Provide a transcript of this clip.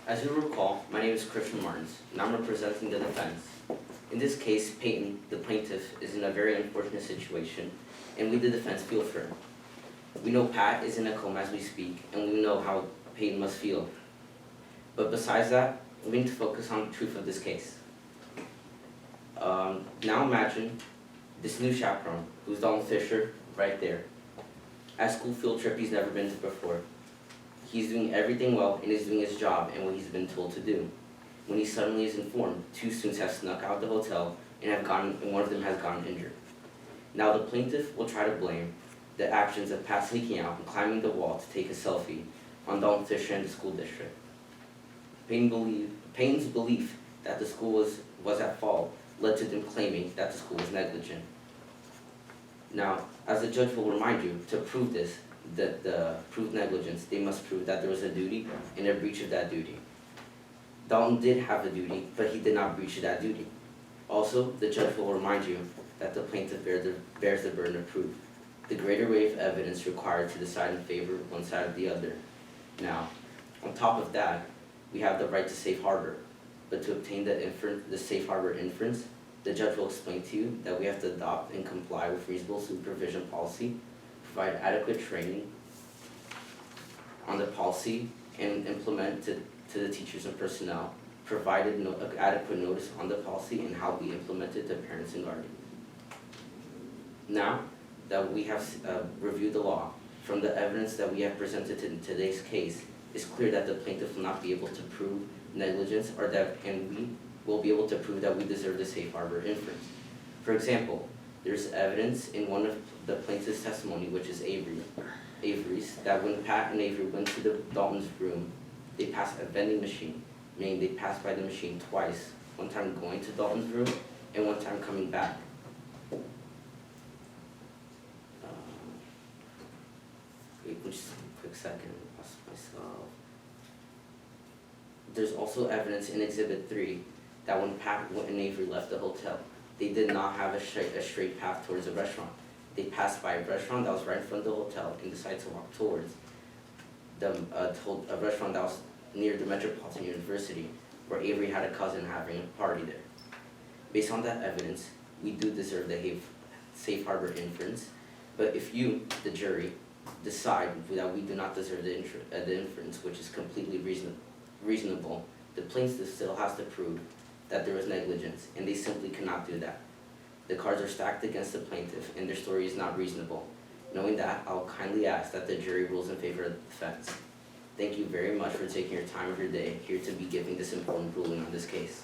As you recall, my name is Cristian and I'm representing the defense. In this case, Peyton, the plaintiff, is in a very unfortunate situation, and we, the defense, feel for him. We know Pat is in a coma as we speak, and we know how Peyton must feel. But besides that, we need to focus on the truth of this case. Now imagine this new chaperone, who's Dalton Fisher, right there. At school field trip he's never been to before. He's doing everything well and is doing his job and what he's been told to do. When he suddenly is informed, two students have snuck out of the hotel and one of them has gotten injured. Now the plaintiff will try to blame the actions of Pat sneaking out and climbing the wall to take a selfie on Dalton Fisher and the school district. Payne's belief that the school was at fault led to them claiming that the school was negligent. Now, as the judge will remind you, to prove this, the proved negligence, they must prove that there was a duty and a breach of that duty. Dalton did have a duty, but he did not breach that duty. Also, the judge will remind you that the plaintiff bears the burden of proof, the greater weight of evidence required to decide in favor of one side or the other. Now, on top of that, we have the right to safe harbor, but to obtain the safe harbor inference, the judge will explain to you that we have to adopt and comply with reasonable supervision policy, provide adequate training on the policy, and implement to the teachers and personnel, provided adequate notice on the policy and how we implement it to parents and guardians. Now that we have reviewed the law, from the evidence that we have presented in today's case, it's clear that the plaintiff will not be able to prove negligence and we will be able to prove that we deserve the safe harbor inference. For example, there's evidence in one of the plaintiff's testimony, which is Avery's, that when Pat and Avery went to the Dalton's room, they passed a vending machine, meaning they passed by the machine twice, one time going to Dalton's room and one time coming back. Wait, just a quick second, I lost myself. There's also evidence in Exhibit 3 that when Pat and Avery left the hotel, they did not have a straight path towards a restaurant. They passed by a restaurant that was right in front of the hotel and decided to walk towards a restaurant that was near the Metropolitan University, where Avery had a cousin having a party there. Based on that evidence, we do deserve the safe harbor inference, but if you, the jury, decide that we do not deserve the inference, which is completely reasonable, the plaintiff still has to prove that there was negligence, and they simply cannot do that. The cards are stacked against the plaintiff, and their story is not reasonable. Knowing that, I'll kindly ask that the jury rules in favor of the defense. Thank you very much for taking your time of your day here to be giving this important ruling on this case.